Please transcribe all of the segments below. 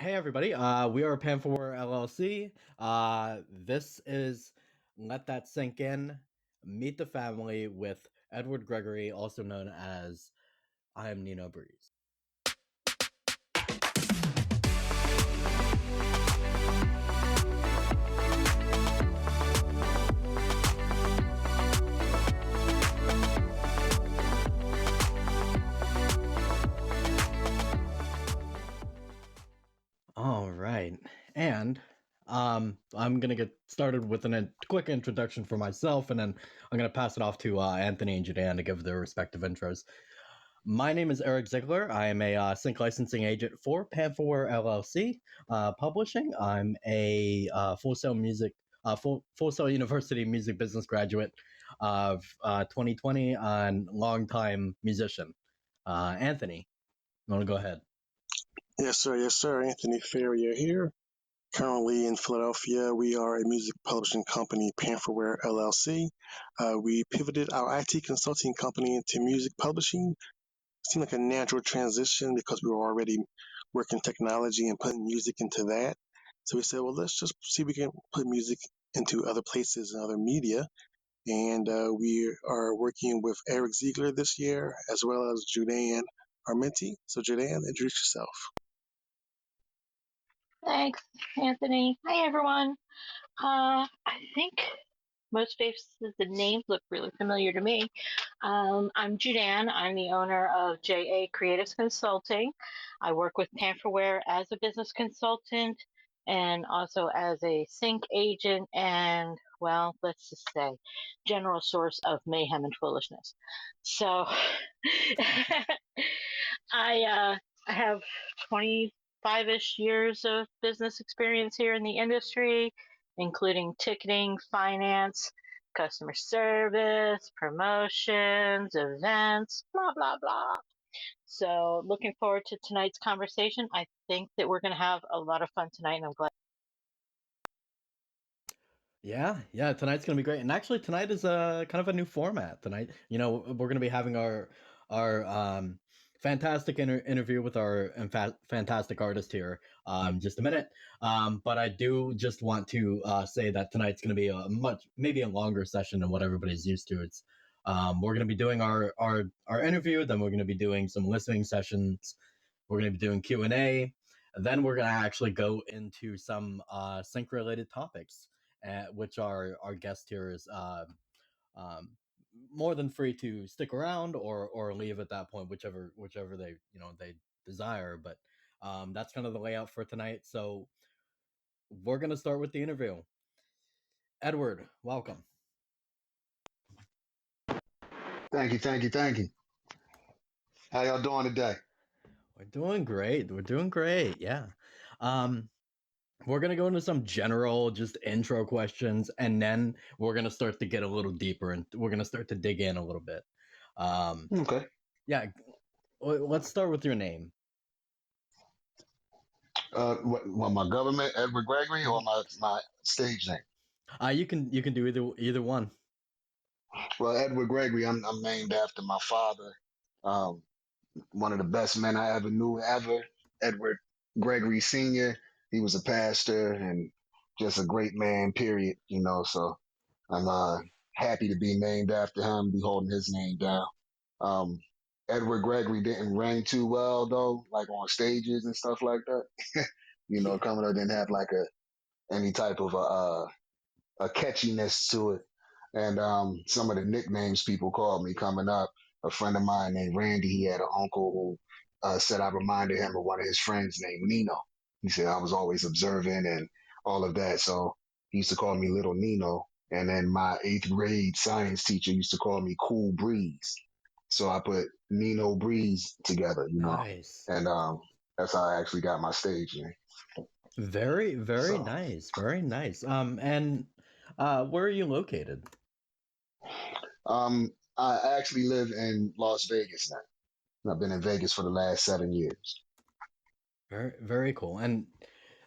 Hey everybody, we are Panfurware LLC. This is Let That Sink In, Meet the Family with Edward Gregory, also known as IAmNinoBreeze. All right, and I'm gonna get started with a quick introduction for myself, and then I'm gonna pass it off to Anthony and Judan to give their respective intros. My name is Eric Ziegler. I am a sync licensing agent for Panfurware LLC Publishing. I'm a Full Sail University music business graduate of 2020 and longtime musician. Anthony, you want to go ahead? Yes, sir. Yes, sir. Anthony Ferrier here. Currently in Philadelphia, we are a music publishing company, Panfurware LLC. We pivoted our IT consulting company into music publishing. It seemed like a natural transition because we were already working technology and putting music into that. So we said, well, let's just see if we can put music into other places and other media. And we are working with Eric Ziegler this year, as well as Judan Armenti. So Judan, introduce yourself. Thanks, Anthony. Hi, everyone. I think most faces and names look really familiar to me. I'm Judan. I'm the owner of JA Creatives Consulting. I work with Panfurware as a business consultant and also as a sync agent and, well, let's just say, general source of mayhem and foolishness. So I have 25-ish years of business experience here in the industry, including ticketing, finance, customer service, promotions, events, blah, blah, blah. So looking forward to tonight's conversation. I think that we're going to have a lot of fun tonight, and I'm glad. Yeah, tonight's gonna be great. And actually, tonight is a kind of a new format. Tonight, we're gonna be having our fantastic interview with our fantastic artist here. Just a minute. But I do just want to say that tonight's gonna be maybe a longer session than what everybody's used to. It's we're gonna be doing our interview, then we're gonna be doing some listening sessions. We're gonna be doing Q&A. Then we're gonna actually go into some sync related topics. Which our guest here is more than free to stick around or leave at that point, whichever they desire. But that's kind of the layout for tonight. So we're gonna start with the interview. Edward, welcome. Thank you. How y'all doing today? We're doing great. Yeah. We're going to go into some general just intro questions, and then we're going to start to get a little deeper, and we're going to start to dig in a little bit. Okay. Yeah. Let's start with your name. My government, Edward Gregory, or my stage name? You can do either one. Well, Edward Gregory, I'm named after my father, one of the best men I ever knew, Edward Gregory Sr. He was a pastor and just a great man, period, so I'm happy to be named after him, be holding his name down. Edward Gregory didn't ring too well, though, like on stages and stuff like that. Coming up didn't have like any type of a catchiness to it. And some of the nicknames people called me coming up, a friend of mine named Randy, he had an uncle who said I reminded him of one of his friends named Nino. He said I was always observant and all of that. So he used to call me Little Nino. And then my 8th grade science teacher used to call me Cool Breeze. So I put Nino Breeze together, Nice. And that's how I actually got my stage name. Very nice. Very nice. And where are you located? I actually live in Las Vegas now. I've been in Vegas for the last 7 years. Very cool. And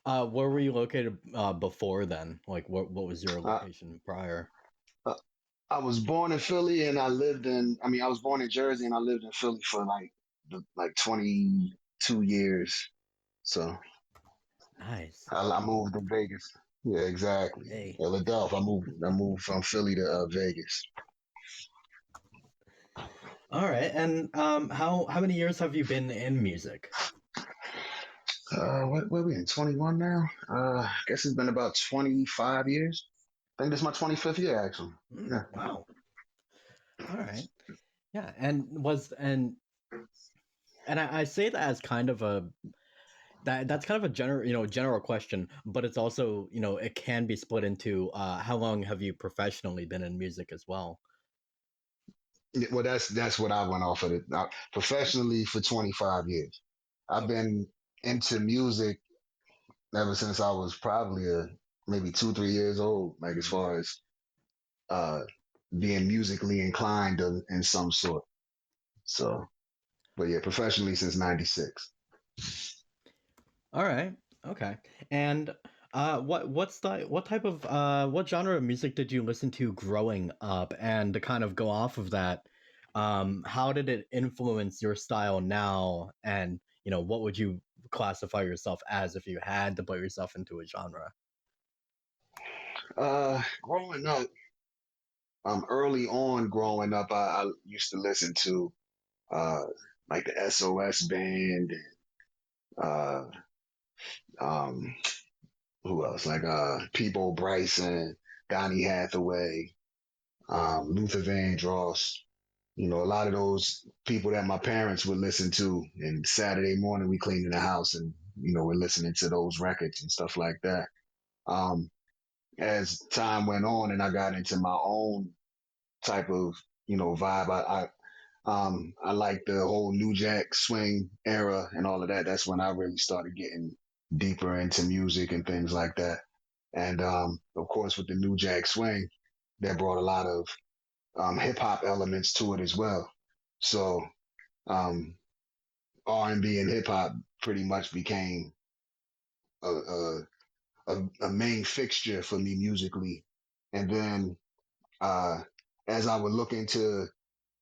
where were you located before then? Like, what was your location prior? I was born in Philly, and I was born in Jersey, and I lived in Philly for like 22 years. So Nice. I moved to Vegas. Yeah, exactly. Hey. Philadelphia. I moved from Philly to Vegas. All right. And how many years have you been in music? What are we in? 21 now? I guess it's been about 25 years. I think this is my 25th year actually. Yeah. Wow. All right. Yeah. And I say that as kind of a that's kind of a general question, but it's also, it can be split into how long have you professionally been in music as well? Yeah, well, that's what I went off of it. Professionally for 25 years. I've Okay. been into music ever since I was probably maybe 2, 3 years old. Like as Mhm. far as uh, being musically inclined in some sort. So, but yeah, professionally since '96. All right. Okay. And what type of what genre of music did you listen to growing up? And to kind of go off of that, how did it influence your style now? And what would you classify yourself as if you had to put yourself into a genre? Growing up, early on growing up, I used to listen to uh, like the SOS band, uh, um, who else? Like Peabo Bryson, Donny Hathaway, Luther Vandross. You know, a lot of those people that my parents would listen to. And Saturday morning, we cleaning the house, and we're listening to those records and stuff like that. Um, as time went on, and I got into my own type of vibe, I like the whole New Jack Swing era and all of that. That's when I really started getting deeper into music and things like that. And of course, with the New Jack Swing, that brought a lot of hip hop elements to it as well. So um, R&B and hip hop pretty much became a, a main fixture for me musically. And then as I would look into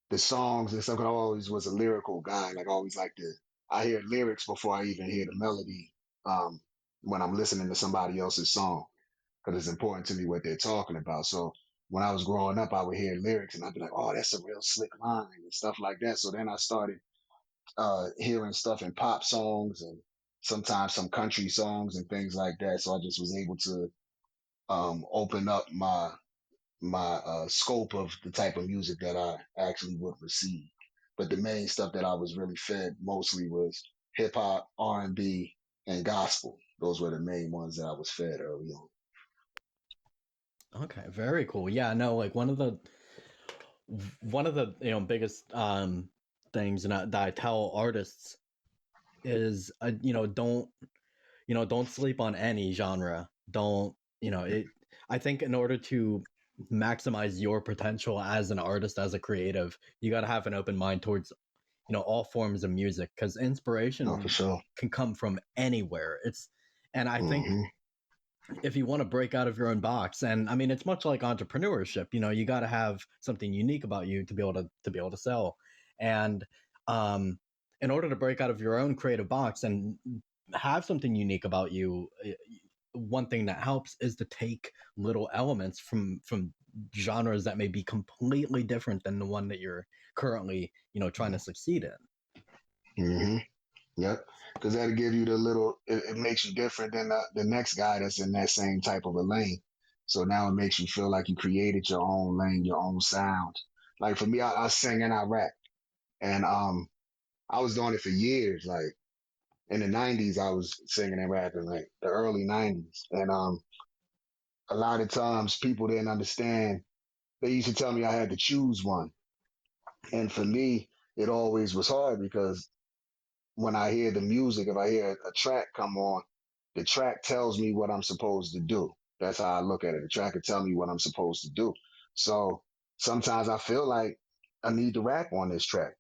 the songs and stuff, 'cause I always was a lyrical guy. Like I always like to, I hear lyrics before I even hear the melody um, when I'm listening to somebody else's song, because it's important to me what they're talking about. So when I was growing up, I would hear lyrics and I'd be like, oh, that's a real slick line and stuff like that. So then I started hearing stuff in pop songs and sometimes some country songs and things like that. So I just was able to open up my scope of the type of music that I actually would receive. But the main stuff that I was really fed mostly was hip hop, R&B, and gospel. Those were the main ones that I was fed early on. Okay, very cool. Yeah, no, like one of the biggest things that I tell artists is don't sleep on any genre. Don't it I think in order to maximize your potential as an artist, as a creative, you got to have an open mind towards all forms of music, because No, for inspiration sure. can come from anywhere. And I think Hmm. if you want to break out of your own box, and I mean it's much like entrepreneurship, you got to have something unique about you to be able to sell. And um in order to break out of your own creative box and have something unique about you, one thing that helps is to take little elements from genres that may be completely different than the one that you're currently trying to succeed in. Hmm. Yep. Because that'll give you the little, it makes you different than the next guy that's in that same type of a lane. So now it makes you feel like you created your own lane, your own sound. Like for me, I sing and I rap. And I was doing it for years. Like in the '90s, I was singing and rapping, like the early '90s. And a lot of times people didn't understand. They used to tell me I had to choose one. And for me, it always was hard because when I hear the music, if I hear a track come on, the track tells me what I'm supposed to do. That's how I look at it. The track will tell me what I'm supposed to do. So sometimes I feel like I need to rap on this track.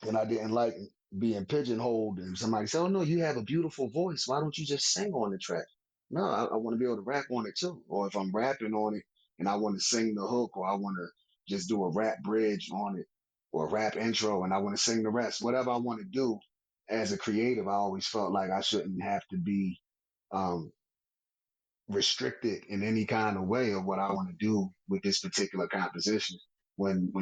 And I didn't like being pigeonholed. And somebody said, "Oh no, you have a beautiful voice. Why don't you just sing on the track?" No, I want to be able to rap on it too. Or if I'm rapping on it and I want to sing the hook, or I want to just do a rap bridge on it, or a rap intro, and I want to sing the rest. Whatever I want to do as a creative, I always felt like I shouldn't have to be. um, restricted in any kind of way of what I want to do with this particular composition. When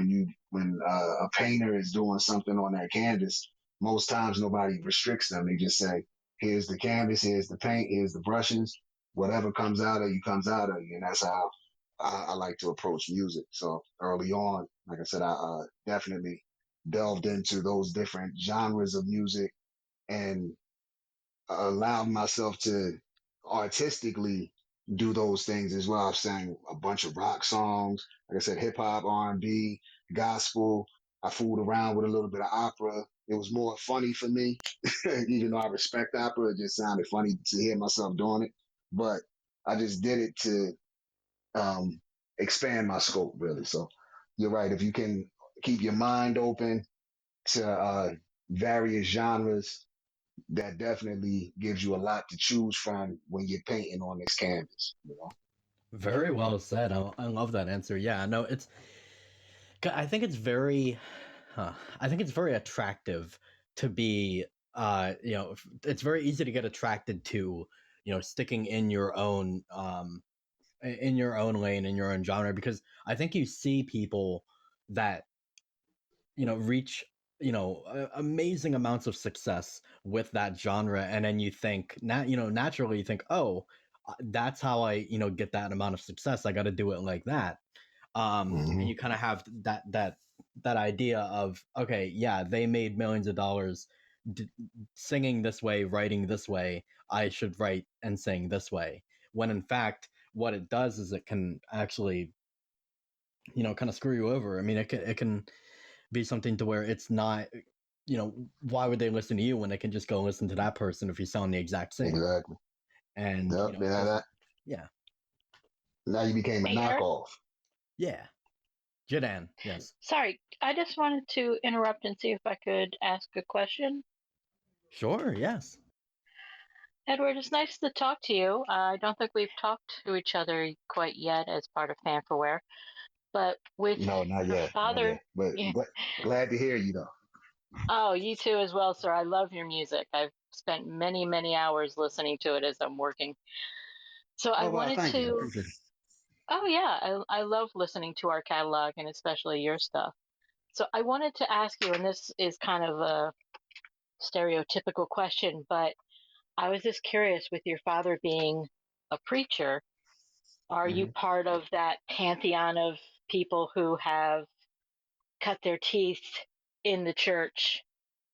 a painter is doing something on that canvas, most times nobody restricts them. They just say, "Here's the canvas, here's the paint, here's the brushes. Whatever comes out of you comes out of you," and that's how I like to approach music. So early on, like I said, I definitely delved into those different genres of music and allowed myself to artistically do those things as well. I've sang a bunch of rock songs, like I said, hip hop, R&B, gospel. I fooled around with a little bit of opera. It was more funny for me, even though I respect opera. It just sounded funny to hear myself doing it. But I just did it to um, expand my scope, really. So you're right. If you can keep your mind open to various genres, that definitely gives you a lot to choose from when you're painting on this canvas. You know? Very well said. I love that answer. Yeah, no, it's. I think it's very. I think it's very attractive to be. It's very easy to get attracted to. Sticking in your own lane, in your own genre, because I think you see people that reach amazing amounts of success with that genre, and then you think naturally you think, oh, that's how I get that amount of success. I got to do it like that. And Mm-hmm. you kind of have that idea of, okay, yeah, they made millions of dollars singing this way, writing this way, I should write and sing this way, when in fact what it does is it can actually kind of screw you over. I mean, it can be something to where it's not, why would they listen to you when they can just go listen to that person if you sound the exact same? Exactly. And Yep. Yeah. just, That yeah. now you became a Hey, Eric. knockoff. Yeah. Jadan, yes. Sorry, I just wanted to interrupt and see if I could ask a question. Sure, yes. Edward, it's nice to talk to you. I don't think we've talked to each other quite yet as part of Panfurware, but with No, not your yet. Not father, yet. But yeah. glad to hear you though. Oh, you too as well, sir. I love your music. I've spent many, many hours listening to it as I'm working. So I Oh wow, wanted thank you. I to, appreciate it. oh yeah, I love listening to our catalog and especially your stuff. So I wanted to ask you, and this is kind of a stereotypical question, but I was just curious with your father being a preacher, are you Mm-hmm. part of that pantheon of people who have cut their teeth in the church?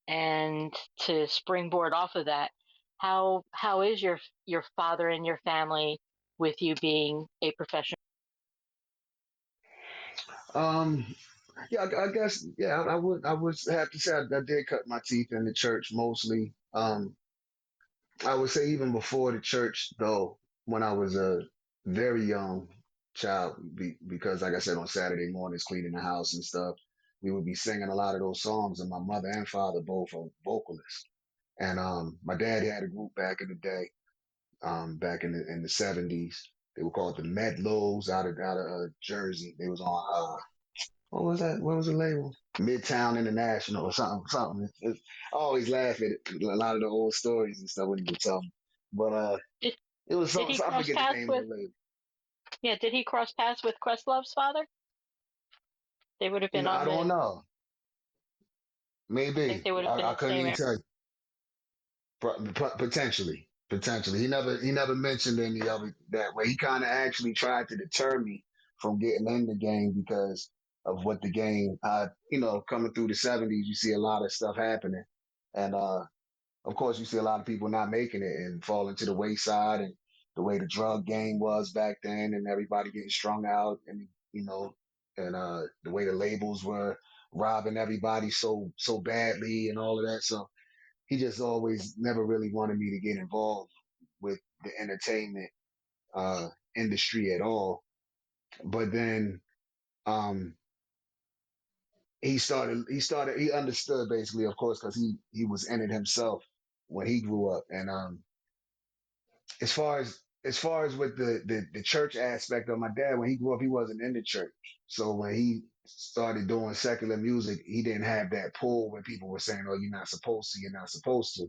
And to springboard off of that, how is your father and your family with you being a professional? Um, yeah, I guess, yeah, I would have to say I did cut my teeth in the church mostly. I would say even before the church, though, when I was a very young child, because like I said, on Saturday mornings, cleaning the house and stuff, we would be singing a lot of those songs, and my mother and father both are vocalists. And my dad had a group back in the day, back in the '70s. They were called the Medlows out of Jersey. They was on what was that? What was the label? Midtown International or something. I always laugh at it, a lot of the old stories and stuff when you tell me. But Did it was did something. he So I cross forget the paths name of the with label. yeah, did he cross paths with Questlove's father? They would have been I on don't the know. I think Maybe they would have been I the couldn't same even era. tell you. Potentially, potentially. He never mentioned any of it that way. He kind of actually tried to deter me from getting in the game because of what the game. Coming through the '70s, you see a lot of stuff happening, and of course, you see a lot of people not making it and falling to the wayside, and the way the drug game was back then, and everybody getting strung out, and the way the labels were robbing everybody so badly, and all of that. So he just always never really wanted me to get involved with the entertainment uh, industry at all. But then um, he understood basically, of course, because he was in it himself when he grew up, and as far as with the church aspect of my dad, when he grew up, he wasn't in the church. So when he started doing secular music, he didn't have that pull when people were saying, "Oh, you're not supposed to, you're not supposed to."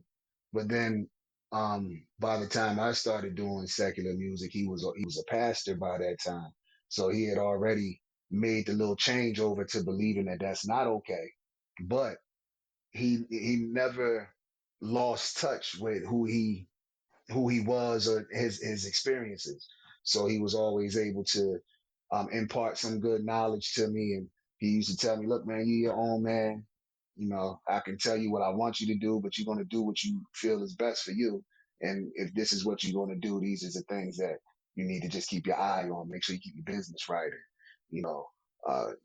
But then by the time I started doing secular music, he was a pastor by that time, so he had already made the little change over to believing that that's not okay. But he never lost touch with who he was or his experiences. So he was always able to impart some good knowledge to me. And he used to tell me, look, man, you're your own man. You know, I can tell you what I want you to do, but you're going to do what you feel is best for you. And if this is what you're going to do, these are the things that you need to just keep your eye on. Make sure you keep your business right. And, you know,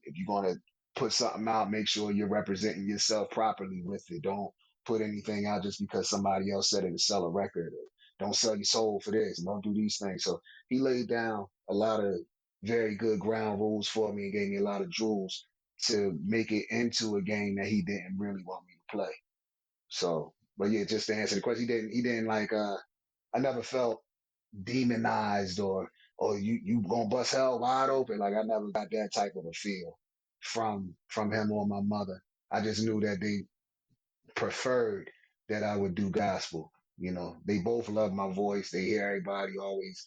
if you're going to put something out, make sure you're representing yourself properly with it. Don't put anything out just because somebody else said it to sell a record. Or don't sell your soul for this. And don't do these things. So he laid down a lot of very good ground rules for me and gave me a lot of jewels to make it into a game that he didn't really want me to play. So, but yeah, just to answer the question, he didn't like, I never felt demonized or you gonna bust hell wide open. Like I never got that type of a feel from him or my mother. I just knew that they preferred that I would do gospel. You know, they both love my voice. They hear everybody always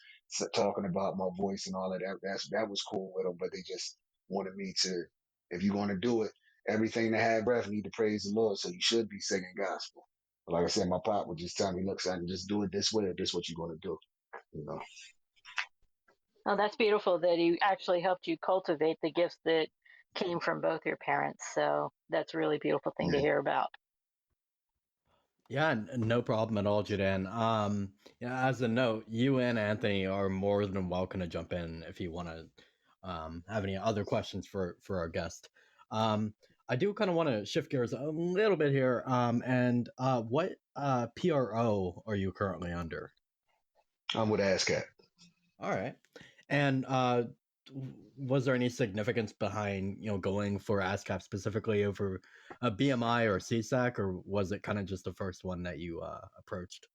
talking about my voice and all of that. That was cool with them, but they just wanted me to, if you're going to do it, everything that had breath need to praise the Lord. So you should be singing gospel. But like I said, my pop would just tell me, look, son, just do it this way. If this is what you're going to do. You know. Oh, that's beautiful that he actually helped you cultivate the gifts that came from both your parents. So that's a really beautiful thing to Yeah. hear about. Yeah, no problem at all, Judan. Yeah, as a note, you and Anthony are more than welcome to jump in if you want to have any other questions for our guest. I do kind of want to shift gears a little bit here. And what PRO are you currently under? I'm with ASCAP. All right. And was there any significance behind going for ASCAP specifically over a BMI or CSAC, or was it kind of just the first one that you approached?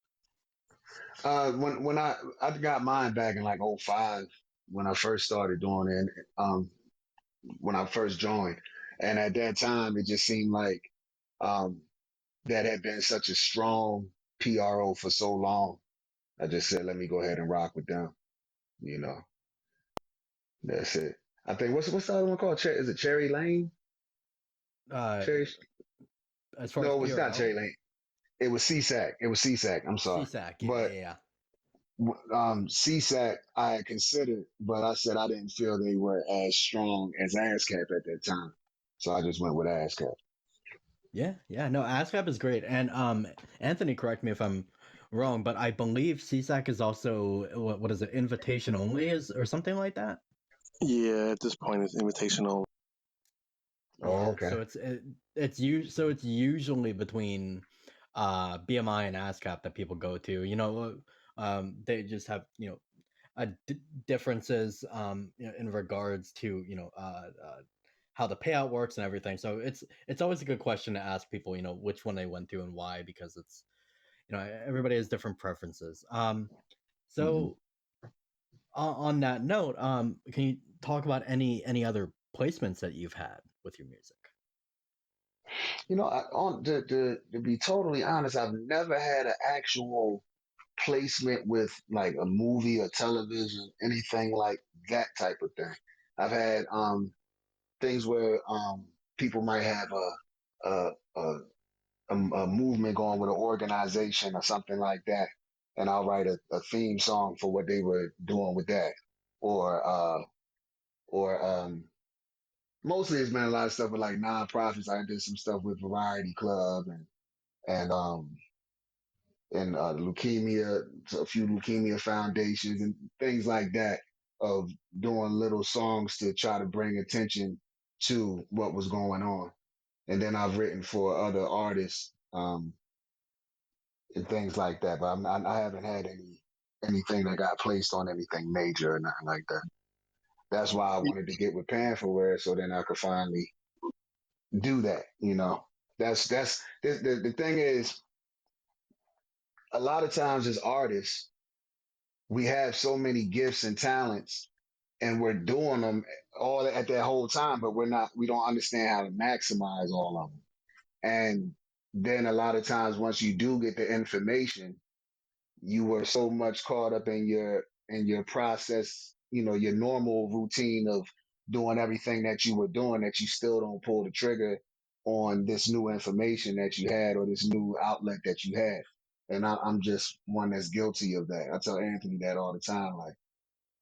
When I got mine back in like '05 when I first started doing it, when I first joined, and at that time it just seemed like um, that had been such a strong PRO for so long. I just said, let me go ahead and rock with them. You know, that's it. I think what's the other one called? Is it Cherry Lane? Uh, Cherry? as far as No, it was not PRO, Cherry Lane. It was CSAC. It was CSAC. I'm sorry, CSAC, yeah, but yeah, yeah. CSAC I had considered, but I said I didn't feel they were as strong as ASCAP at that time, so I just went with ASCAP. Yeah, yeah. No, ASCAP is great, and Anthony, correct me if I'm wrong, but I believe CSAC is also what is it, invitation only, is or something like that. Yeah, at this point, it's invitational. Oh, Yeah, okay. so it's usually between BMI and ASCAP that people go to. They just have differences in regards to how the payout works and everything. So it's always a good question to ask people, which one they went to and why, because it's everybody has different preferences. Mm-hmm. So on that note, can you talk about any other placements that you've had with your music? You know, to be totally honest, I've never had an actual placement with like a movie or television, anything like that type of thing. I've had things where people might have a, a a movement going with an organization or something like that, and I'll write a theme song for what they were doing with that, or mostly it's been a lot of stuff with like nonprofits. I did some stuff with Variety Club and leukemia, a few leukemia foundations and things like that, of doing little songs to try to bring attention to what was going on. And then I've written for other artists and things like that, but I haven't had anything that got placed on anything major or nothing like that. That's why I wanted to get with Panfurware so then I could finally do that. You know, that's the thing is, a lot of times as artists we have so many gifts and talents and we're doing them all at that whole time, but we don't understand how to maximize all of them. And then a lot of times once you do get the information, you were so much caught up in your process, your normal routine of doing everything that you were doing that you still don't pull the trigger on this new information that you had or this new outlet that you had. And I'm just one that's guilty of that. I tell Anthony that all the time. Like,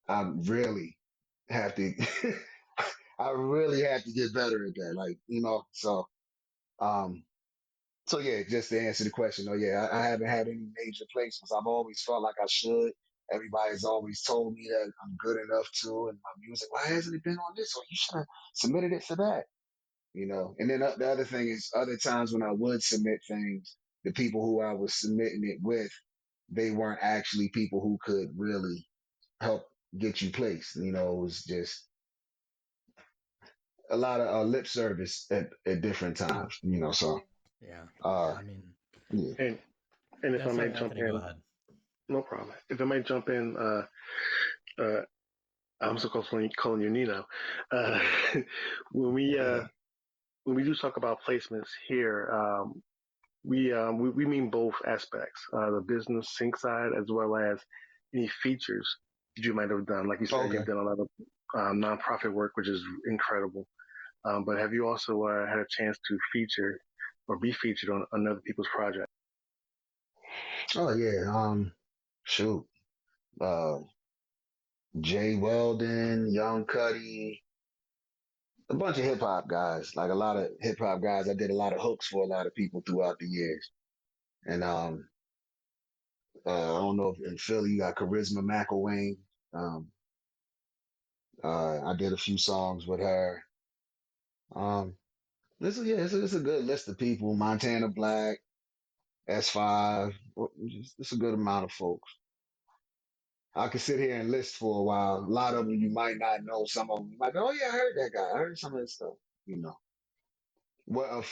I really have to, I really have to get better at that. Like, um, so yeah, just to answer the question, oh yeah, I haven't had any major placements. I've always felt like I should. Everybody's always told me that I'm good enough to, and my music. Why hasn't it been on this? Or you should have submitted it for that, And then the other thing is, other times when I would submit things, the people who I was submitting it with, they weren't actually people who could really help get you placed. It was just a lot of lip service at different times. So Yeah. Yeah. uh, I mean, yeah, And if yeah. I Sorry, may jump Anthony. Go in, ahead. no problem. If I may jump in, uh, I'm so close calling you Nino. Uh, when we uh, when we do talk about placements here, we mean both aspects, the business sync side as well as any features that you might have done. Like you said, okay. you've done a lot of nonprofit work, which is incredible. But have you also had a chance to feature or be featured on other people's projects? Oh yeah. Shoot. Uh, Jay Weldon, Young Cuddy, a bunch of hip hop guys. Like a lot of hip hop guys. I did a lot of hooks for a lot of people throughout the years. And I don't know if in Philly you got Charisma McElwain. Um, I did a few songs with her. Um, it's a good list of people. Montana Black, S5. It's a good amount of folks. I could sit here and list for a while. A lot of them you might not know. Some of them you might go, oh yeah, I heard that guy. I heard some of his stuff. You know. Well, a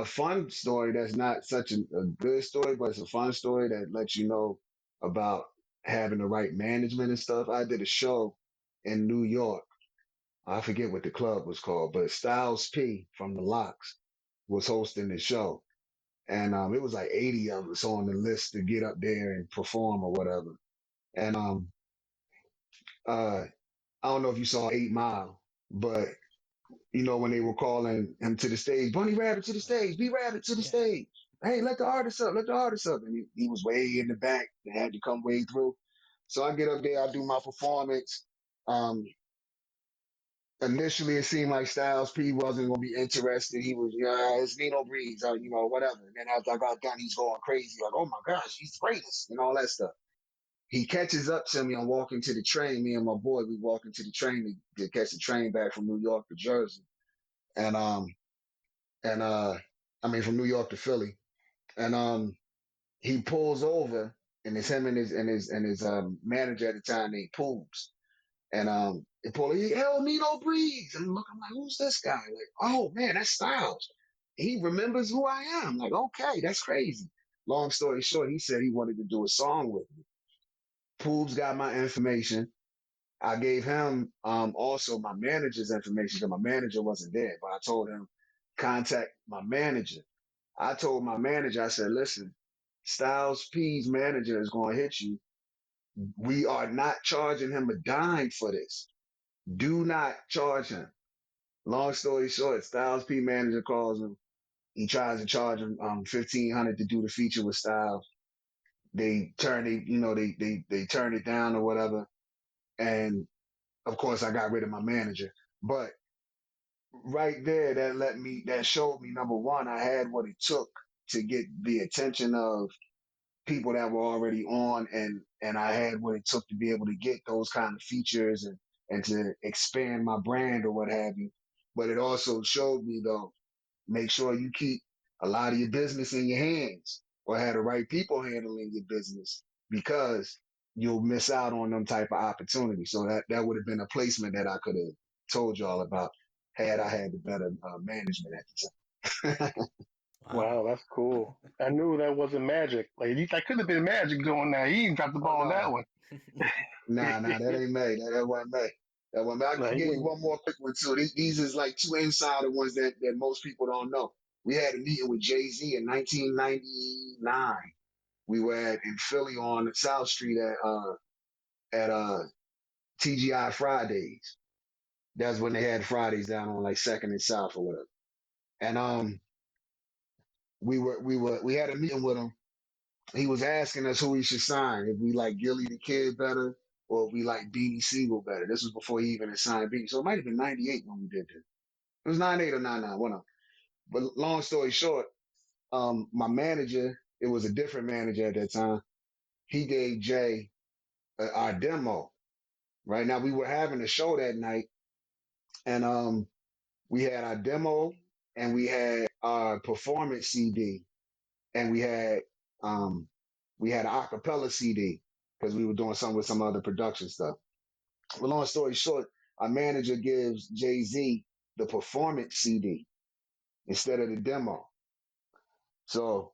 fun story that's not such a good story, but it's a fun story that lets you know about having the right management and stuff. I did a show in New York. I forget what the club was called, but Styles P from the Locks was hosting the show. And it was like 80 of us on the list to get up there and perform or whatever. And uh I don't know if you saw 8 Mile, but when they were calling him to the stage, Bunny Rabbit to the stage, B Rabbit to the Yeah. stage. Hey, let the artist up. And he was way in the back. They had to come way through. So I get up there, I do my performance. Um, Initially, it seemed like Styles P wasn't going to be interested. He was, it's IAmNinoBreeze, whatever. And then after I got done, he's going crazy, like, oh my gosh, he's the greatest, and all that stuff. He catches up to me. I'm walking to the train. Me and my boy, we walking to the train to catch the train back from New York to Jersey. And and I mean from New York to Philly, and he pulls over, and it's him and his manager at the time named Poops, and they pull, hell, Nino Breeze, and I'm like, who's this guy? Like, oh man, that's Styles. He remembers who I am. Like, okay, that's crazy. Long story short, he said he wanted to do a song with me. Poops got my information. I gave him also my manager's information because my manager wasn't there, but I told him contact my manager. I told my manager, I said, listen, Styles P's manager is going to hit you. We are not charging him a dime for this. Do not charge him. Long story short, Styles P manager calls him. He tries to charge him $1,500 to do the feature with Styles. They turn it, they turn it down or whatever. And of course, I got rid of my manager. But right there, that showed me, number one, I had what it took to get the attention of people that were already on, and I had what it took to be able to get those kind of features and to expand my brand or what have you. But it also showed me though, make sure you keep a lot of your business in your hands or have the right people handling your business because you'll miss out on them type of opportunities. So that would have been a placement that I could have told y'all about had I had the better management at the time. Wow. Wow, that's cool. I knew that wasn't magic. Like that could have been magic doing that. He dropped the Oh ball on that no, one. nah, that ain't me. That wasn't me. That wasn't me. I No, can he give you wouldn't. one more quick one too. These is like two insider ones that most people don't know. We had a meeting with Jay-Z in 1999, We were in Philly on South Street at TGI Fridays. That's when they had Fridays down on like Second and South or whatever. And we had a meeting with him. He was asking us who we should sign, if we like Gilly the Kid better or if we like Beanie Siegel better. This was before he even had signed Beanie. So it might have been 98 when we did this. It was 98 or 99, one of them. But long story short, my manager, it was a different manager at that time. He gave Jay our demo. Right now, we were having a show that night, and we had our demo, and we had our performance CD, and we had an acapella CD because we were doing something with some other production stuff. Well, long story short, our manager gives Jay-Z the performance CD instead of the demo. So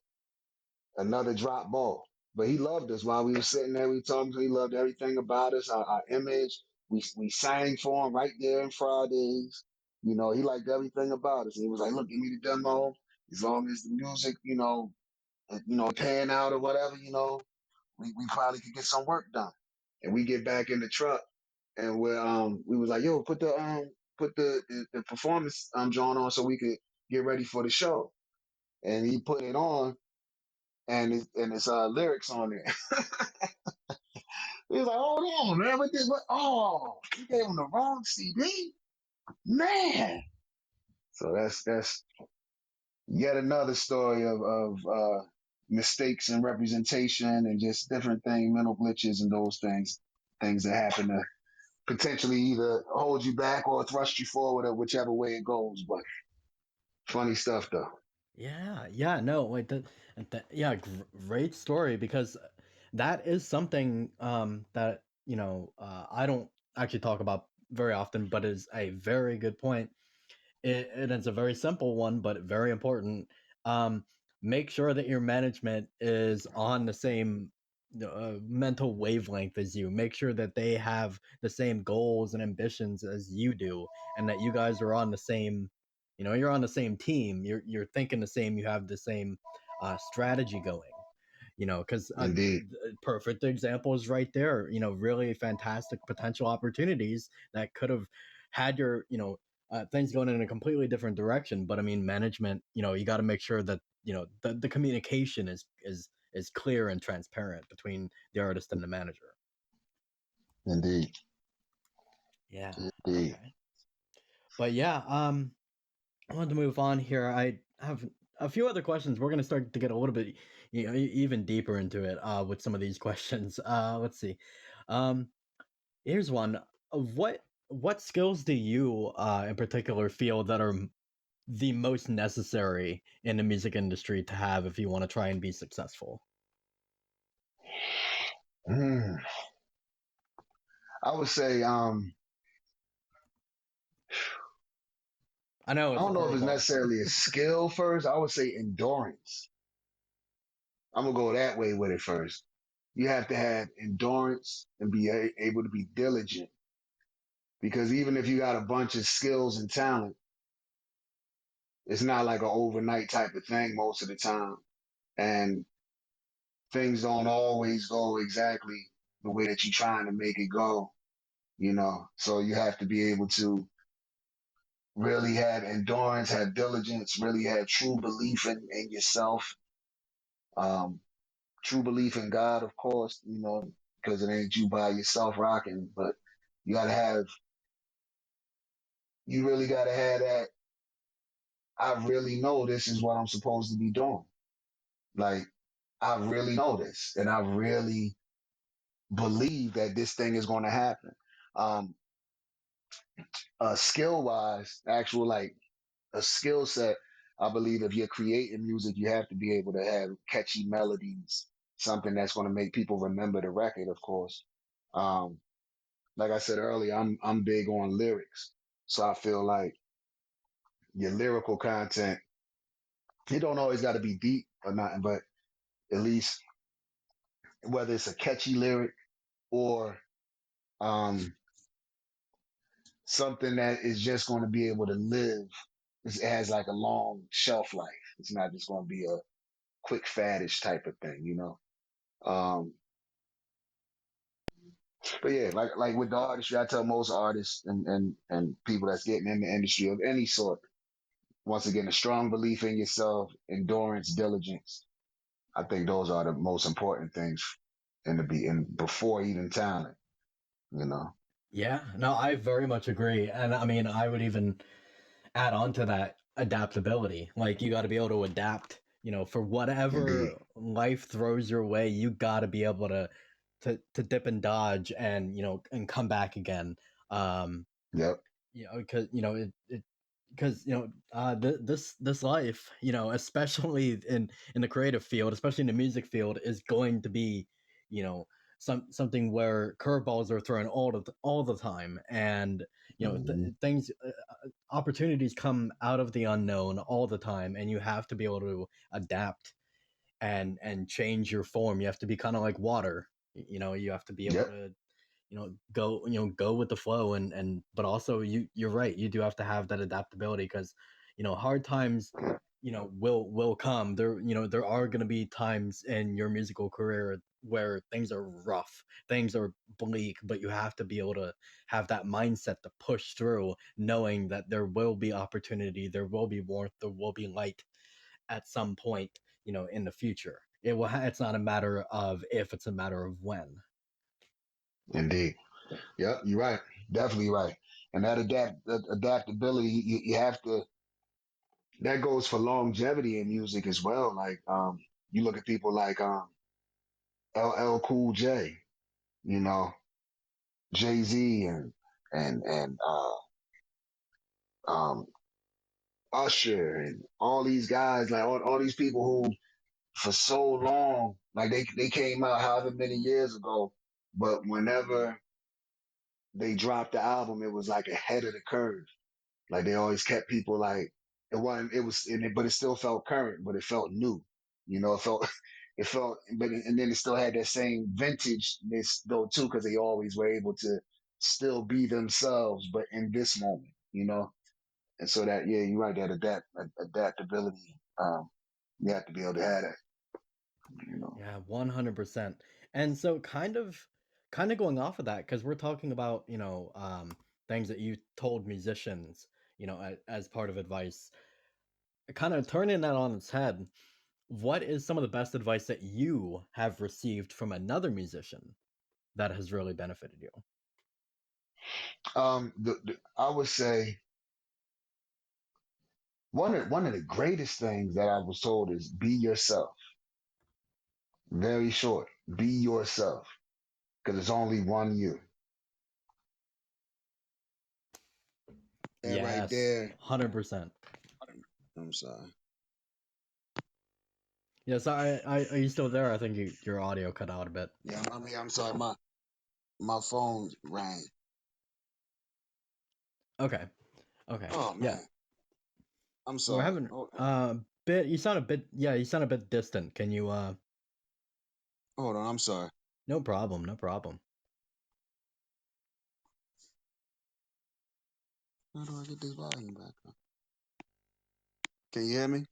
another drop ball. But he loved us while we were sitting there. We told him he loved everything about us, our image. We sang for him right there in Fridays. You know, he liked everything about us. And he was like, "Look, give me the demo. As long as the music, pan out or whatever, we probably could get some work done." And we get back in the truck, and we was like, "Yo, put the performance joint on so we could get ready for the show." And he put it on, and it's lyrics on there. He was like, "Hold on, man, what this? What? Oh, you gave him the wrong CD, man." So that's yet another story of mistakes in representation and just different things, mental glitches, and those things that happen to potentially either hold you back or thrust you forward, or whichever way it goes. But funny stuff, though. Yeah, no, like yeah, great story because that is something that I don't actually talk about very often, but is a very good point. It's a very simple one, but very important. Um, Make sure that your management is on the same mental wavelength as you. Make sure that they have the same goals and ambitions as you do, and that you guys are on the same. You're on the same team. You're thinking the same. You have the same strategy going. Because Indeed, perfect example is right there. Really fantastic potential opportunities that could have had your things going in a completely different direction. But I mean, management, you got to make sure that the communication is clear and transparent between the artist and the manager. indeed, Yeah. indeed. Okay. But yeah, I wanted to move on here. I have a few other questions. We're going to start to get a little bit, even deeper into it with some of these questions. Let's see. Um, Here's one. What skills do you, in particular, feel that are the most necessary in the music industry to have if you want to try and be successful? Mm. I would say, I know I it's a don't know if it's curveball. necessarily a skill first. I would say endurance. I'm gonna go that way with it first. You have to have endurance and be able to be diligent, because even if you got a bunch of skills and talent, it's not like an overnight type of thing most of the time, and things don't always go exactly the way that you're trying to make it go. So you have to be able to really have endurance, have diligence, really have true belief in yourself, um, true belief in God, of course, because it ain't you by yourself rocking, but you gotta have, you really gotta have that. I really know this is what I'm supposed to be doing. Like, I really know this, and I really believe that this thing is going to happen. Um, Skill wise, actual like a skill set, I believe if you're creating music, you have to be able to have catchy melodies, something that's going to make people remember the record, of course. Um, like I said earlier, I'm big on lyrics, so I feel like your lyrical content, it don't always got to be deep or nothing, but at least whether it's a catchy lyric or um, something that is just going to be able to live, it has like a long shelf life. It's not just going to be a quick faddish type of thing. Um, but yeah, like with the artistry, I tell most artists and people that's getting in the industry of any sort, once again, a strong belief in yourself, endurance, diligence. I think those are the most important things in before even talent, you know. Yeah, no, I very much agree. And I mean, I would even add on to that adaptability. Like, you got to be able to adapt, for Indeed. whatever life throws your way. You got to be able to dip and dodge and, and come back again. Um, Yep. because, it because this life, especially in the creative field, especially in the music field, is going to be, you know something where curveballs are thrown all the time. And Hmm. things, opportunities come out of the unknown all the time, and you have to be able to adapt and change your form. You have to be kind of like water. You have to be able Yep. to, go with the flow. And but also, you're right, you do have to have that adaptability, because hard times, will come. There are going to be times in your musical career where things are rough, things are bleak, but you have to be able to have that mindset to push through, knowing that there will be opportunity, there will be warmth, there will be light at some point, in the future. It's not a matter of if, it's a matter of when. Indeed. Yep. You're right. Definitely right. And that adaptability, you have to. That goes for longevity in music as well. Like you look at people like LL Cool J, you know, Jay Z, and um, Usher, and all these guys, like all these people who for so long, like they came out however many years ago, but whenever they dropped the album, it was like ahead of the curve. Like they always kept people like it wasn't. It was, but it still felt current, but it felt new. It felt, it felt, and then it still had that same vintageness though too, because they always were able to still be themselves, but in this moment, And so that, yeah, you're right, that adaptability, you have to be able to have that. Yeah, 100%. And so, kind of going off of that, because we're talking about, things that you told musicians, as part of advice, kind of turning that on its head. What is some of the best advice that you have received from another musician that has really benefited you? I would say one of the greatest things that I was told is be yourself. Very short. Be yourself, because it's only one you. That right Yes, there. 100%. I'm sorry. Yes, are you still there? I think your audio cut out a bit. Yeah, I'm sorry. My phone rang. Okay, okay, Oh yeah. man, I'm We're sorry. having Hold, bit. You sound a bit. Yeah, you sound a bit distant. Can you? hold on. I'm sorry. No problem. No problem. How do I get this volume back up? Can you hear me?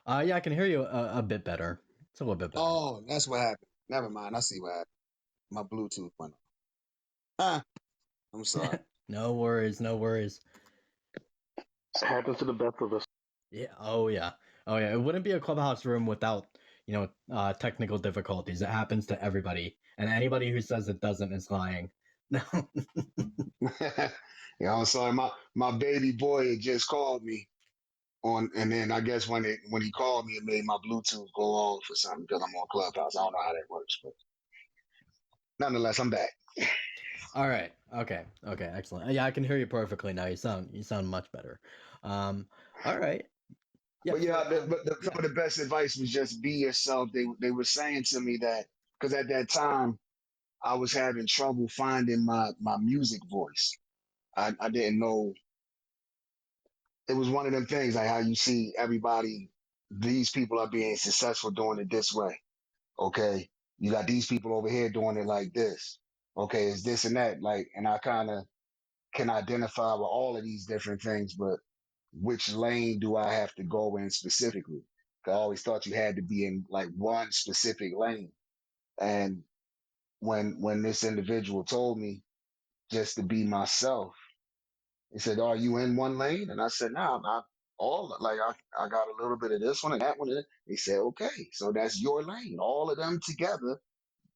Yeah, I can hear you a bit better. It's a little bit better. Oh, that's what happened. Never mind. I see what happened. My Bluetooth went off. Ah, I'm sorry. No worries. No worries. It happens to the best of us. Yeah. Oh yeah. Oh yeah. It wouldn't be a clubhouse room without technical difficulties. It happens to everybody, and anybody who says it doesn't is lying. No. Yeah, I'm sorry. My baby boy had just called me on, and then I guess when he called me, it made my Bluetooth go off or something because I'm on Clubhouse. I don't know how that works, but nonetheless, I'm back. All right. Okay. Okay. Excellent. Yeah, I can hear you perfectly now. You sound much better. Um. All right. Yeah. But yeah, For some yeah. of the best advice was just be yourself. They were saying to me that because at that time I was having trouble finding my music voice. I didn't know. It was one of them things like how you see everybody. These people are being successful doing it this way. Okay, you got these people over here doing it like this. Okay, it's this and that. Like, and I kind of can identify with all of these different things, but which lane do I have to go in specifically? I always thought you had to be in like one specific lane. And when this individual told me just to be myself, he said, "Are you in one lane?" And I said, "Nah, I'm not all like I got a little bit of this one and that one." He said, "Okay, so that's your lane. All of them together.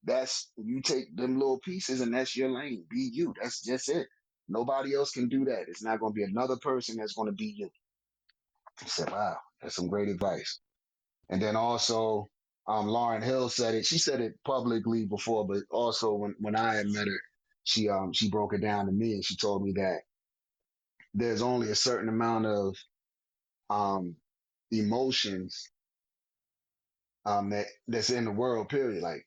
That's you take them little pieces and that's your lane. Be you. That's just it. Nobody else can do that. It's not going to be another person that's going to be you." I said, "Wow, that's some great advice." And then also, Lauren Hill said it. She said it publicly before, but also when I had met her, she broke it down to me and she told me that there's only a certain amount of um emotions that's in the world. Period. Like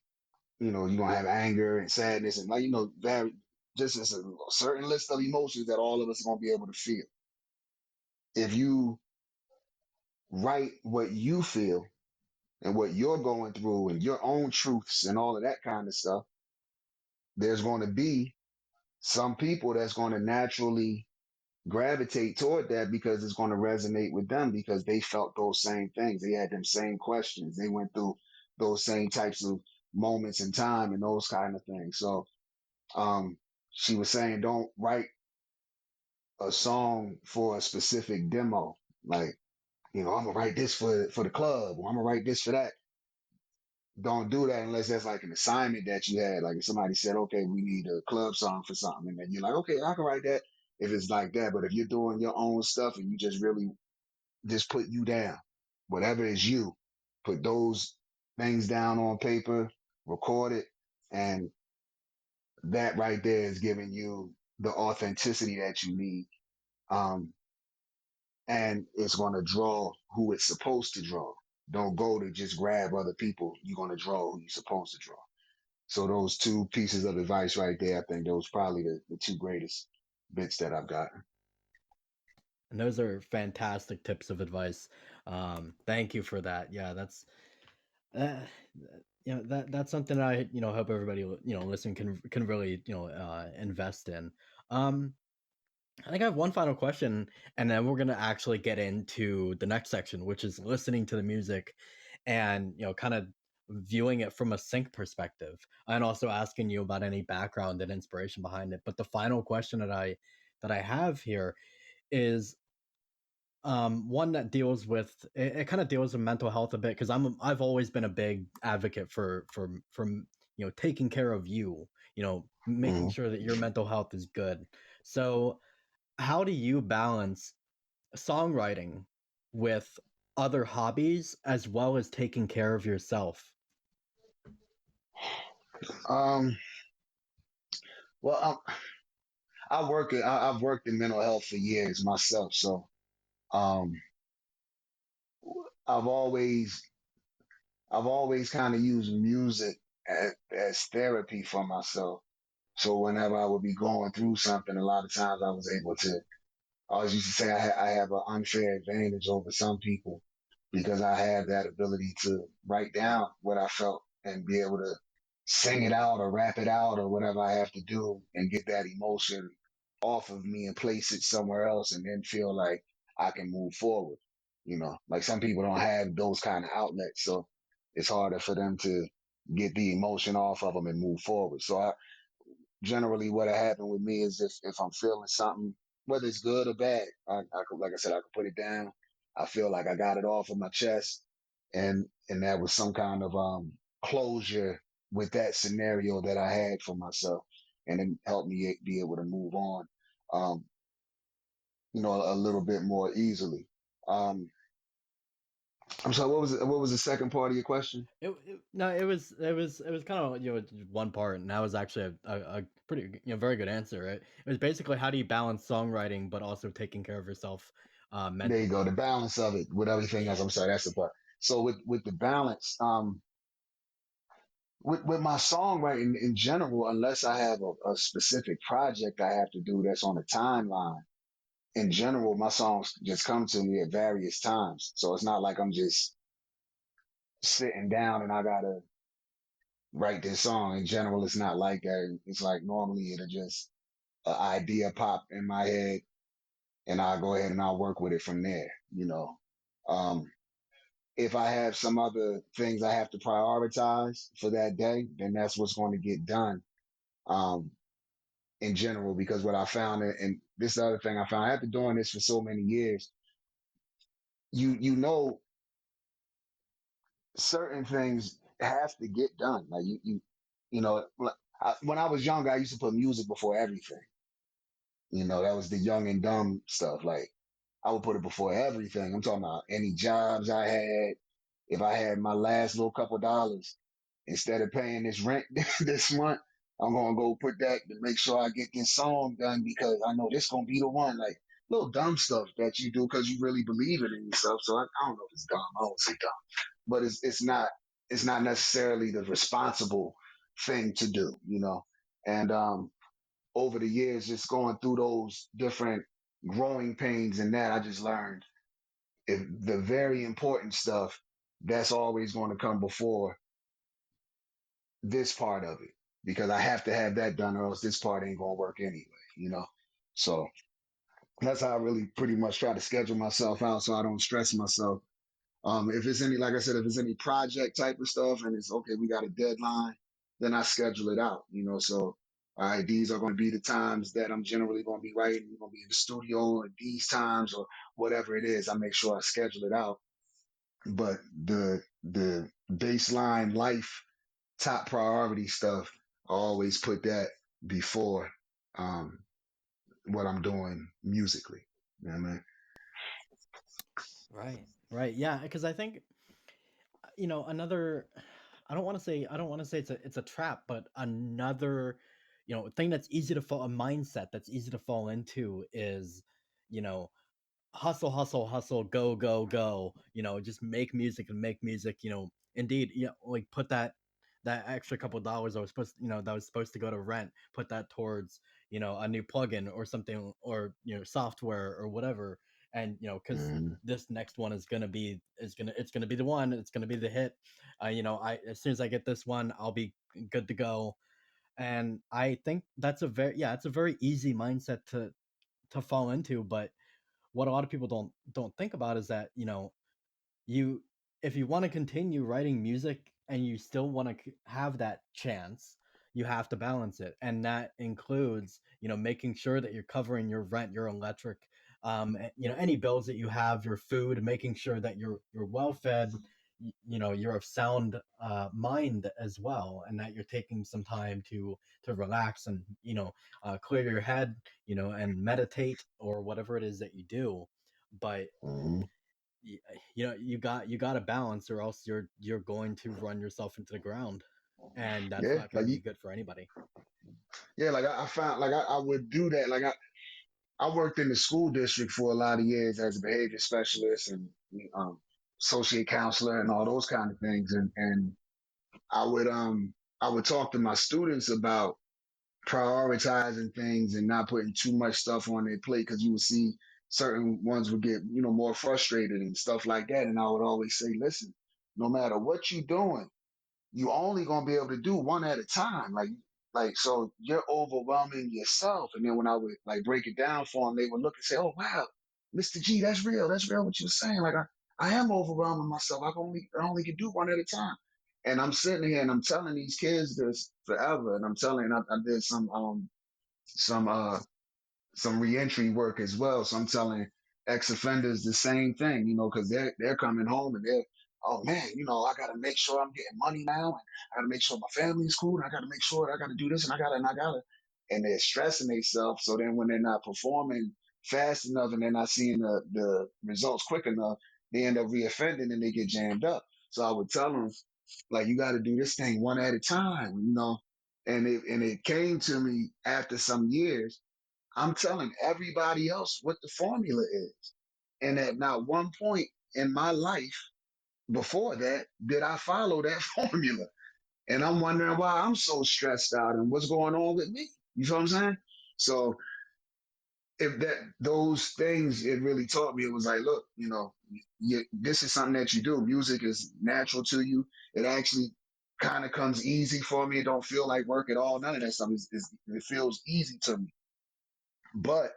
you're gonna have anger and sadness and very just as a certain list of emotions that all of us are gonna be able to feel. If you write what you feel and what you're going through and your own truths and all of that kind of stuff, there's going to be some people that's going to naturally gravitate toward that because it's going to resonate with them because they felt those same things. They had them same questions. They went through those same types of moments in time and those kind of things. So um, she was saying, don't write a song for a specific demo. Like, I'm gonna write this for the club, or I'm gonna write this for that. Don't do that unless that's like an assignment that you had. Like if somebody said, okay, we need a club song for something, and then you're like, okay, I can write that if it's like that. But if you're doing your own stuff and you just really just put you down, whatever is you, put those things down on paper, record it, and that right there is giving you the authenticity that you need. Um, and it's going to draw who it's supposed to draw. Don't go to just grab other people. You're going to draw who you're supposed to draw. So those two pieces of advice right there, I think those probably the two greatest bits that I've gotten. And those are fantastic tips of advice. Thank you for that. Yeah, uh, that's something I hope everybody listening can really invest in. Um, I think I have one final question, and then we're gonna actually get into the next section, which is listening to the music, and kind of viewing it from a sync perspective, and also asking you about any background and inspiration behind it. But the final question that I have here is one that deals with it kind of deals with mental health a bit because I've always been a big advocate for taking care of you, making Mm-hmm. sure that your mental health is good. So how do you balance songwriting with other hobbies as well as taking care of yourself? Um, well, I've worked in mental health for years myself, so um, I've always I've always kind of used music as therapy for myself. So whenever I would be going through something, a lot of times I was able to. I always used to say I have an unfair advantage over some people because I have that ability to write down what I felt and be able to sing it out or rap it out or whatever I have to do and get that emotion off of me and place it somewhere else and then feel like I can move forward. Like some people don't have those kind of outlets, so it's harder for them to get the emotion off of them and move forward. So generally what happened with me is if I'm feeling something, whether it's good or bad, I could, like I said, I could put it down. I feel like I got it off of my chest, and that was some kind of closure with that scenario that I had for myself, and it helped me be able to move on, um, a little bit more easily. Um, I'm sorry. What was the second part of your question? No, it was kind of one part, and that was actually a pretty very good answer, right? It was basically how do you balance songwriting but also taking care of yourself There you go. mentally. The balance of it with everything else. Yeah. I'm sorry. That's the part. So with the balance, with my songwriting in general, unless I have a specific project I have to do that's on a timeline, in general, my songs just come to me at various times. So it's not like I'm just sitting down and I gotta write this song. In general, it's not like that. It's like normally it'll just an idea pop in my head and I'll go ahead and I'll work with it from there. Um, if I have some other things I have to prioritize for that day, then that's what's going to get done. Um, in general, because what I found, and this is the other thing I found, after doing this for so many years, you know, certain things have to get done. Like you know, when I was younger, I used to put music before everything. You know, that was the young and dumb stuff. Like I would put it before everything. I'm talking about any jobs I had. If I had my last little couple dollars, instead of paying this rent this month, I'm gonna go put that to make sure I get this song done because I know this gonna be the one. Like little dumb stuff that you do because you really believe it in yourself. So I don't know if it's dumb. I won't say dumb, but it's not necessarily the responsible thing to do, you know. And over the years, just going through those different growing pains and that, I just learned if the very important stuff that's always going to come before this part of it because I have to have that done or else this part ain't going to work anyway, you know? So that's how I really pretty much try to schedule myself out so I don't stress myself. If it's any, like I said, if it's any project type of stuff and it's okay, we got a deadline, then I schedule it out, you know? So, all right, these are going to be the times that I'm generally going to be writing. We're going to be in the studio at these times or whatever it is. I make sure I schedule it out. But the baseline life top priority stuff, I always put that before um, what I'm doing musically. You know what I mean? Right. Right. Yeah. Because I think another. I don't want to say it's a trap, but another thing that's easy to fall a mindset that's easy to fall into is you know hustle, hustle, hustle, go, go, go. Just make music and make music. Indeed, like put that extra couple dollars that was supposed to go to rent, put that towards a new plugin or something, or software or whatever. And because Mm-hmm. this next one it's gonna be the one, it's gonna be the hit. I as soon as I get this one, I'll be good to go. And I think it's a very easy mindset to fall into, but what a lot of people don't think about is that you if you want to continue writing music and you still want to have that chance, you have to balance it, and that includes making sure that you're covering your rent, your electric, any bills that you have, your food, making sure that you're well fed, you're of sound mind as well, and that you're taking some time to relax and clear your head, and meditate or whatever it is that you do. But Mm-hmm. you got to balance, or else you're going to run yourself into the ground, and that's Yeah, not going to be good for anybody. like I found like I would do that. I worked in the school district for a lot of years as a behavior specialist and um, associate counselor and all those kind of things, and I would um I would talk to my students about prioritizing things and not putting too much stuff on their plate because you would see certain ones would get more frustrated and stuff like that. And I would always say, listen, no matter what you're doing, you only gonna be able to do one at a time. Like so you're overwhelming yourself. And then when I would like break it down for them, they would look and say, oh wow, Mr. G, that's real. That's real what you're saying. Like I am overwhelming myself. I only can do one at a time. And I'm sitting here and I'm telling these kids this forever. And I'm telling I did some some reentry work as well. So I'm telling ex offenders the same thing, because they're coming home and they're, oh man, I got to make sure I'm getting money now, and I got to make sure my family's cool, and I got to make sure I got to do this, and I gotta, and they're stressing themselves. So then when they're not performing fast enough and they're not seeing the results quick enough, they end up reoffending and they get jammed up. So I would tell them, like, you got to do this thing one at a time. And it came to me after some years I'm telling everybody else what the formula is. And at not one point in my life before that did I follow that formula. And I'm wondering why I'm so stressed out and what's going on with me. You know what I'm saying? So if those things it really taught me, it was like, look, this is something that you do. Music is natural to you. It actually kind of comes easy for me. It don't feel like work at all. None of that stuff it feels easy to me. But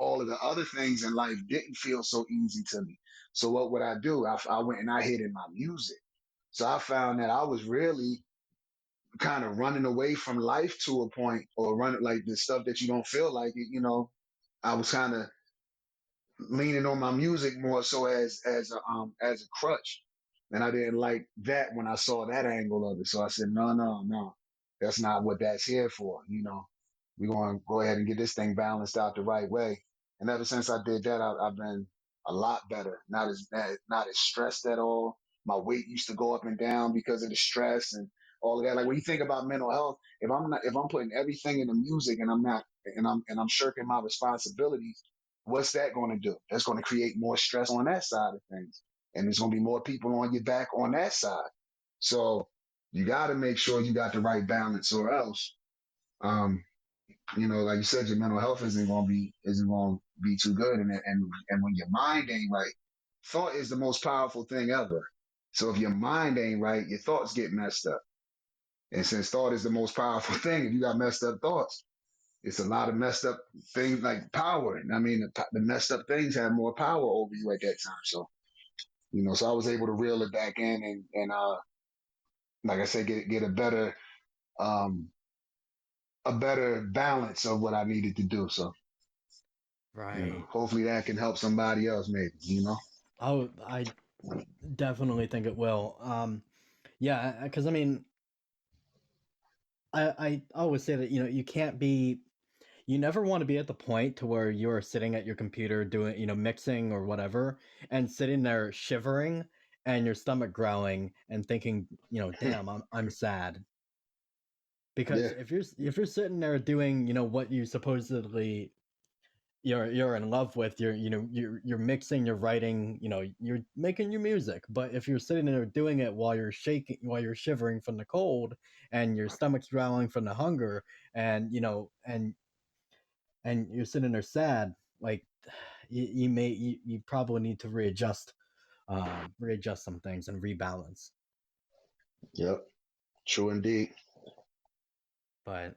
all of the other things in life didn't feel so easy to me. So what would I do? I went and I hid in my music. So I found that I was really kind of running away from life to a point, or running like the stuff that you don't feel like it, I was kind of leaning on my music more so as a crutch. And I didn't like that when I saw that angle of it. So I said, no, no, no, that's not what that's here for. We're going to go ahead and get this thing balanced out the right way. And ever since I did that, I've been a lot better. Not as stressed at all. My weight used to go up and down because of the stress and all of that. Like when you think about mental health, if I'm putting everything in the music and I'm shirking my responsibilities, what's that going to do? That's going to create more stress on that side of things. And there's going to be more people on your back on that side. So you got to make sure you got the right balance, or else, like you said, your mental health isn't going to be too good. And when your mind ain't right, thought is the most powerful thing ever. So if your mind ain't right, your thoughts get messed up. And since thought is the most powerful thing, if you got messed up thoughts, it's a lot of messed up things like power. I mean, the messed up things have more power over you at that time. So, so I was able to reel it back in and like I said, get um, a better balance of what I needed to do. So, Right. hopefully that can help somebody else maybe. Oh, I definitely think it will. Yeah, because I mean, I always say that you can't be, you never want to be at the point to where you're sitting at your computer doing mixing or whatever, and sitting there shivering and your stomach growling and thinking, damn, I'm sad. Because Yeah. if you're sitting there doing what you supposedly you're in love with, you're mixing, you're writing, you're making your music, but if you're sitting there doing it while you're shaking, while you're shivering from the cold, and your stomach's growling from the hunger, and and you're sitting there sad, like you probably need to readjust some things and rebalance. Yep. True indeed. But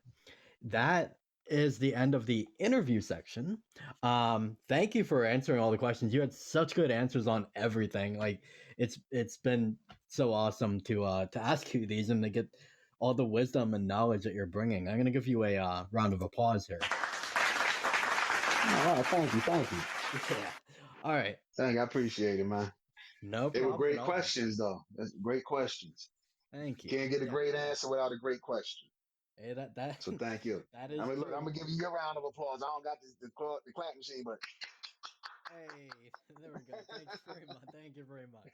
that is the end of the interview section. Thank you for answering all the questions. You had such good answers on everything. Like it's been so awesome to ask you these and to get all the wisdom and knowledge that you're bringing. I'm gonna give you a round of applause here. All right. Thank you. Thank you. Yeah. All right. I appreciate it, man. No They were problem at great all. questions, though. That's great questions. Thank you. Can't get a Yeah. great answer without a great question. Hey, that So thank you. that I is mean, look, I'm true. gonna give you your round of applause. I don't got the clap machine, but Hey, there we go. Thank you very much. Thank you very much.